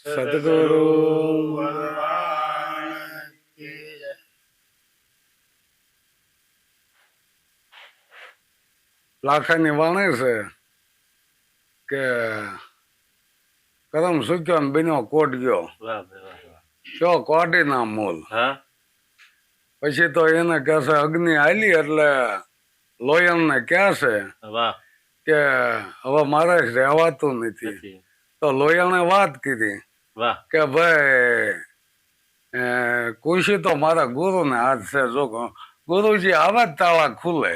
સદગુરુ લાખાની વાણી છે કે કરમ સુક્યો ને બન્યો કોટ ગયો કયો કોટી ના મૂલ. પછી તો એને કહે છે અગ્નિ હાલી એટલે લોયણ ને કહે છે કે હવે મારે રહેવાતું નથી. તો લોયણે વાત કીધી કે ભાઈ કુશી તો મારા ગુરુ ને હાથ છે, જો ગુરુજી આવા જ તાળા ખુલે.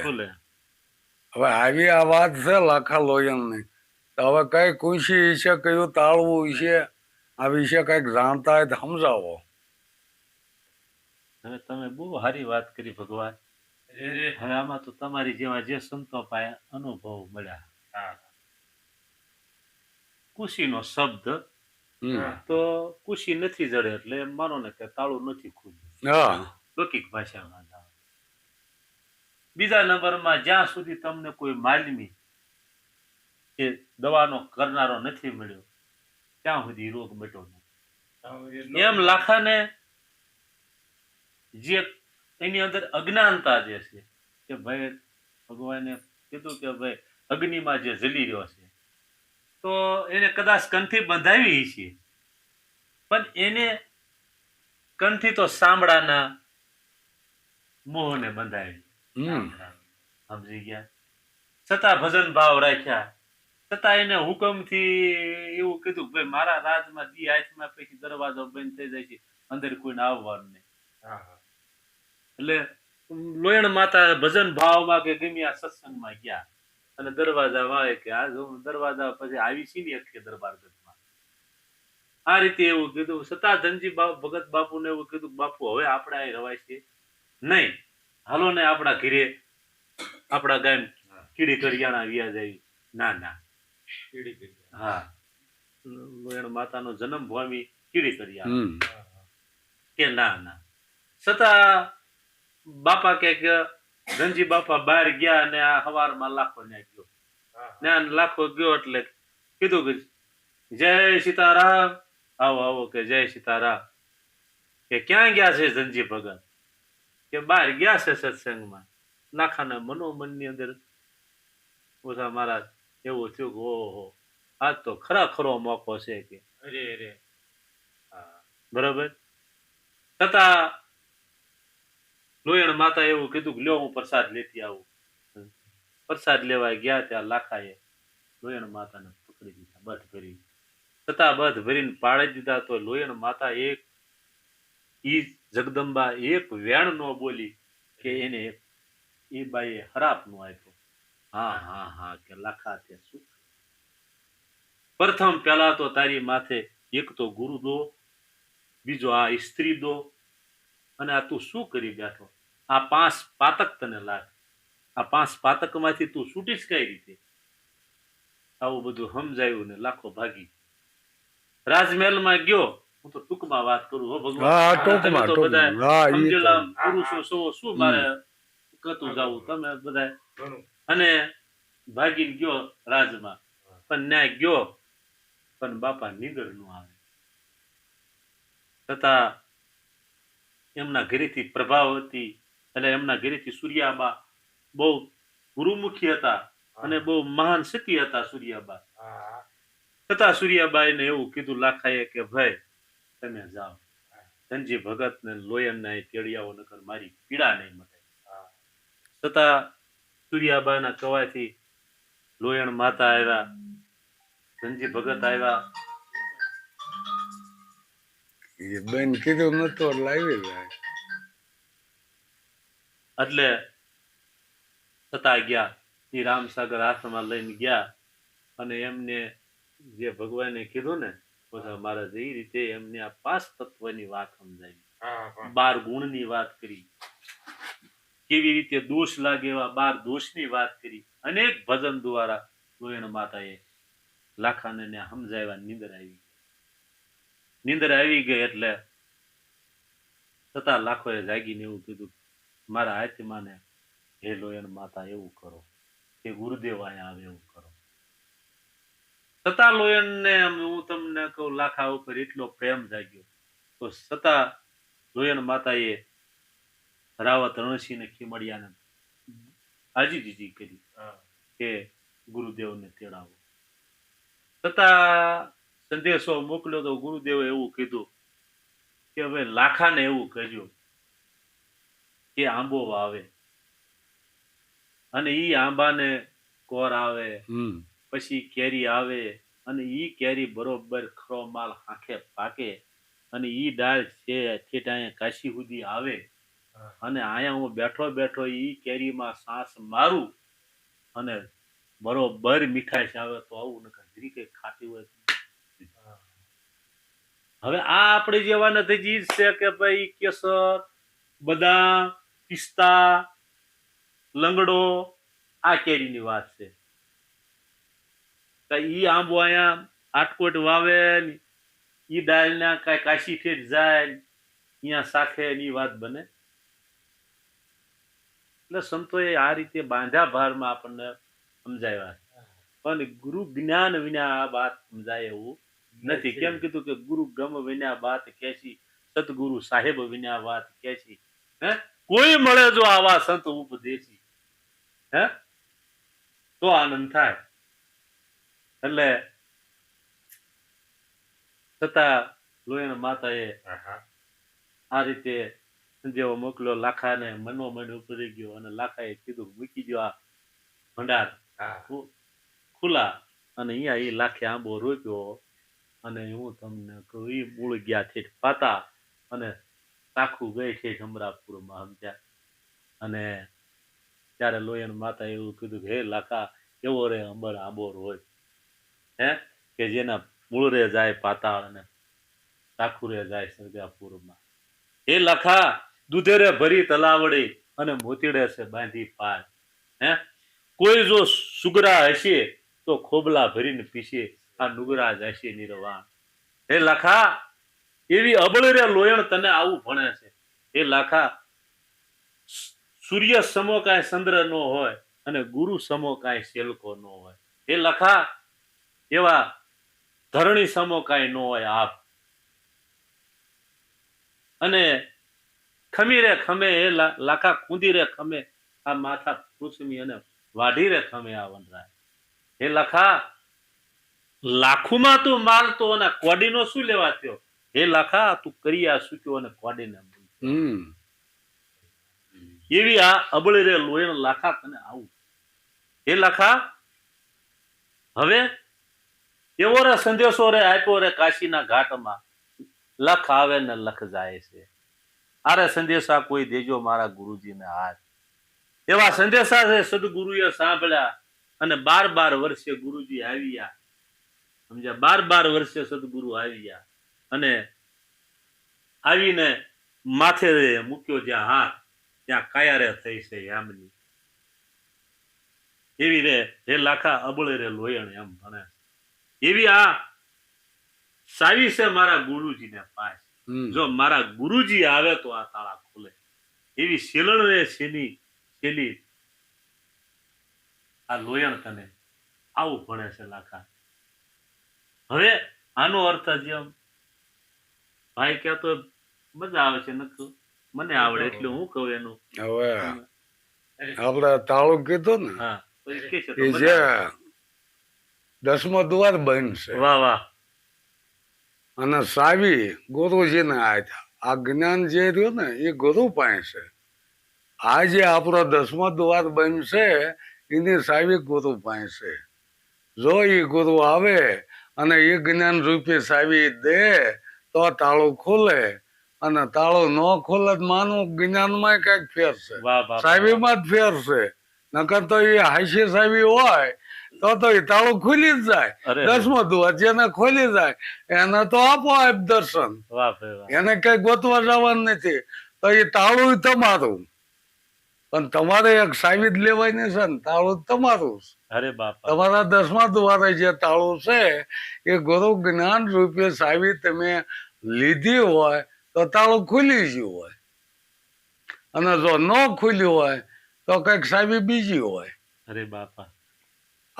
હવે આવી આ વાત છે લાખા લોયણ ની. તો હવે કઈ કુશી વિશે કયું તાળવું વિશે આ વિશે કઈક જાણતા હોય તો સમજાવો. હવે તમે બહુ સારી વાત કરી ભગવાન. હવે આમાં તો તમારી જેવા જે સંતો પાસે અનુભવ મળ્યા. કુશીનો શબ્દ તો કુશી નથી જડે એટલે એમ માનો ને કે તાળું નથી ખુલ્યું લૌકિક ભાષામાં. બીજા નંબરમાં જ્યાં સુધી તમને કોઈ માલમી કે દવાનો કરનારો નથી મળ્યો ત્યાં સુધી રોગ મટ્યો નથી. એમ લાખાને જે એની અંદર અજ્ઞાનતા જે છે કે ભાઈ ભગવાને કીધું કે ભાઈ અગ્નિમાં જે જલી રહ્યો છે તો એને કદાચ કંઠી બંધાવી છે, પણ એને કંઠી તો સાંભળાના મોહને બંધાવી. સમજી ગયા? છતાં ભજન ભાવ રાખ્યા, છતાં એને હુકમથી એવું કીધું ભાઈ મારા રાજમાં દી હાથમાં પછી દરવાજો બંધ થઈ જાય છે, અંદર કોઈને આવવાનું નહીં. એટલે લોયણ માતા ભજન ભાવમાં કે ગમ્યા સત્સંગમાં ગયા અને દરવાજા વાળે કે આ દરવાજા પછી આવી છે ને એક દરબારગઢમાં આ રીતે એવું કીધું. છતાં ધનજી ભગત બાપુ ને એવું કીધું બાપુ હવે આપણે અહીં રવાય છે નહીં, હાલો ને આપણા ઘીરે આપણા ગામ કીડી કરિયાણા વ્યા જાય. ના ના, હા, લોયણ માતાનો જન્મ ભૂમિ કીડી કરિયાણા કે ના ના. છતાં બાપા કે ધનજી બાપા બહાર ગયા અને આ હવારમાં લાખો ને ગયો ને લાખો ગયો એટલે કીધું કે જય સીતારામ, આવો આવો કે જય સીતારામ. કે ક્યાં ગયા છે ધનજી ભગત? કે બહાર ગયા છે સત્સંગમાં. લાખાના મનોમનની અંદર ઓછા મહારાજ એવું થયું કે ઓહો આજ તો ખરો મોકો છે કે બરાબર. છતાં લોયણ માતા એવું કીધું કે લ્યો હું પ્રસાદ લેતી આવું. પ્રસાદ લેવા ગયા ત્યાં લાખાએ લોયણ માતાને પકડી દીધા બધ ભરી. છતાં બધ ભરીને પાડી દીધા તો લોયણ માતા એક ઈ જગદંબા એક વેણ નો બોલી કે એને એ બાઈએ હરાપ નો આપ્યો. હા હા હા કે લાખા તે શું પ્રથમ પેલા તો તારી માથે એક તો ગુરુ દો, બીજો આ સ્ત્રી દો, અને આ તું શું કરી બેઠો? આ 5 પાતક તને લાગ, આ 5 પાતક માંથી તું છૂટીશ કઈ રીતે? આવું બધું સમજાયું ને લાખો ભાગી. રાજમહેલમાં ગયો. હું તો ટૂંકમાં વાત કરું હો ભગવાન, તો બધા સમજેલા પુરુષો છો શું મારે કતું જાવું તમે બધા. અને ભાગીને ગયો રાજમાં, પણ ન્યાય ગયો પણ બાપા નીંદર નો આવે. છતાં એમના ઘરેથી પ્રભાવતી એટલે એમના ઘરેથી સૂર્યાબા બહુ ગુરુમુખી હતા અને બહુ મહાન સતી હતા સૂર્યાબા. છતાં સૂર્યાબાઈને એવું કીધું લાખાએ કે ભાઈ તમે જાઓ, ધનજી ભગત ને લોયણ ને તેડિયાઓ નકર મારી પીડા નહીં મટે. છતાં સૂર્યાબાના કવાયથી લોયણ માતા આવ્યા, ધનજી ભગત આવ્યા. બેન કીધું નતું લાવી જાય એટલે છતાં ગયા. એ રામસાગર હાથમાં લઈને ગયા અને એમને જે ભગવાને કીધું ને મહારાજ એ રીતે એમને આ 5 તત્વની વાત સમજાવી, 12 ગુણની વાત કરી, કેવી રીતે દોષ લાગે એવા 12 દોષની વાત કરી. અનેક ભજન દ્વારા લોયણ માતાએ લાખાને સમજાવ્યા. નીંદર આવી ગઈ એટલે છતાં લાખોએ જાગીને એવું કીધું મારા હાથમાં ને હે લોયણ માતા એવું કરો કે ગુરુદેવ અહીંયા આવે એવું કરો. છતાં લોયણને હું તમને કહું લાખા ઉપર એટલો પ્રેમ જાગ્યો તો છતાં લોયણ માતાએ રાવત રણસિંહને ખીમડિયાને આજીજી કરી કે ગુરુદેવને તેડાવો. છતાં સંદેશો મોકલ્યો તો ગુરુદેવે એવું કીધું કે હવે લાખાને એવું કહેજો કે આંબો વાવે અને ઈ આંબાને કોર આવે પછી કેરી આવે અને ઈ કેરી બરોબર ખરો માલ આંખે પાકે અને ઈ ડાળ છે ઠેઠ અહીંયા કાશી સુધી આવે અને અહીંયા હું બેઠો બેઠો ઈ કેરીમાં સાસ મારું અને બરોબર મીઠાશ આવે તો આવું નકર જરી કઈ ખાતી હોય. હવે આ આપણે જેવા નથી ચીજ છે કે ભાઈ કેસર બદામ પિસ્તા લંગડો આ કેરીની વાત છે. ઈ આંબો અહીંયા આટકોટ વાવે ઈ ડાળ ના કઈ કાશી ઠેઠ જાય અહીંયા શાખે ની વાત બને. એટલે સંતોએ આ રીતે બાંધા ભારમાં આપણને સમજાવ્યા પણ ગુરુ જ્ઞાન વિના આ વાત સમજાય એવું નથી. કેમ કીધું કે ગુરુ ગમ વિના વાત કેસી સતગુરુ સાહેબ વિના વાત કેસી. હે કોઈ મળે જો આવા સંત ઉપદેશી હે તો આનંદ થાય. એટલે છતાં લોયણ માતાએ આ રીતે જેવો મોકલ્યો લાખાને મનોમન ઉપરી ગયો અને લાખાએ કીધું મૂકી દો આ ભંડાર ખુલ્લા અને અહીંયા એ લાખે આંબો રોપ્યો અને હું તમને કહું એ મૂળ ગયા ઠેઠ પાતા અને સાખું ગઈ ઠેઠ અમરાપુરમાં સમજ્યા. અને ત્યારે લોયણ માતા એવું કીધું કે હે લાખા એવો રે અંબર આંબો રોય હે કે જેના મૂળ રે જાય પાતાળ અને સાખું રે જાય સરગાપુરમાં. હે લાખા દૂધેરે ભરી તલાવડી અને મોતીડે છે બાંધી પાર. હે કોઈ જો સુગરા હશે તો ખોબલા ભરીને પીશે આ નુગરા જશે નિર્વાણ. હે લાખા એવી અબળ રે લોયણ તને આવું ભણે છે. હે લાખા સૂર્ય સમો કાંઈ ચંદ્ર નો હોય અને ગુરુ સમો કાંઈ શેલકો નો હોય. હે લાખા એવા ધરણી સમો કાંઈ નો હોય આપ. અને ખમી રે ખમે હે લાખા કુંદી રે ખમે આ માથા પૃથ્વી અને વાઢી રે ખમે આ વનરાય. હે લાખા લાખુમાં તું માલતો અને કોડીનો શું લેવા થયો. હે લાખા તું કરિયા સૂક્યો અને કોડીને એવી આ અબળી રે લોયણ લાખા તને આવું. હે લાખા હવે એવો રે સંદેશો રે આપ્યો રે કાશીના ઘાટમાં લખ આવે ને લખ જાય છે. આરે સંદેશા કોઈ દેજો મારા ગુરુજીને હાથ. એવા સંદેશા છે સદગુરુએ સાંભળ્યા અને 12 વર્ષે ગુરુજી આવ્યા સમજ્યા. 12 વર્ષે સદગુરુ આવ્યા અને આવીને માથે મૂક્યો જ્યાં હાથ ત્યાં કાયારે થઈ છે યામની. એવી રે હે લાખા અબળે રે લોયણ એમ ભણે. એવી આ સાવી છે મારા ગુરુજીને પાસ. જો મારા ગુરુજી આવે તો આ તાળા ખુલે. એવી શેલણ રે શેલી આ લોયણ તને આવું ભણે છે લાખા. હવે આનો અર્થ જેમ ભાઈ કહેતો મજા આવે છે નતું મને આવડે એટલે હું કહું એનું. હવે આપડે તાળું કીધું ને હા એ જે 10મો દ્વાર બનશે. વાહ વાહ. અને સાવી ગુરુજીને આ જ્ઞાન જે રહ્યું ને એ ગુરુ પાસે. આ જે આપણો 10મો દ્વાર બનશે એની સાવી ગુરુ પાસે. જો એ ગુરુ આવે અને એ જ્ઞાન રૂપી સાવી દે તો તાળું ખુલે અને તાળું ન ખુલે માનું જ્ઞાનમાં કઈક ફેર છે સાવીમાં જ ફેર છે. નકર તો એ હાસ્ય સાવી હોય તો એ તાળું ખુલી જ જાય. 10મો દ્વાર જેને ખોલી જાય એને તો આપોઆપ દર્શન. એને કઈ ગોતવા જવાનું નથી તો એ તાળું તમારું પણ તમારે એક સાવી જ લેવાની છે ને તાળું તમારું. અરે બાપા તમારા 10મા દ્વારે જે તાળું છે એ ગુરુ જ્ઞાન રૂપે સાવી તમે લીધી હોય તો તાળું ખુલી ગયું હોય અને જો ન ખુલ્યું હોય તો કઈક સાવી બીજી હોય. અરે બાપા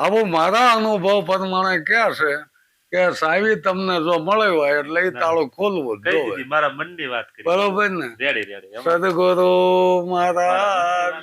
આવું મારા અનુભવ પ્રમાણે કહે છે કે સાવી તમને જો મળ્યો હોય એટલે એ તાળું ખોલવું જ કઈ જોઈએ. દીધી મારા મનની વાત કરી બરોબર ને? રેડી રેડી સદગુરુ મહારાજ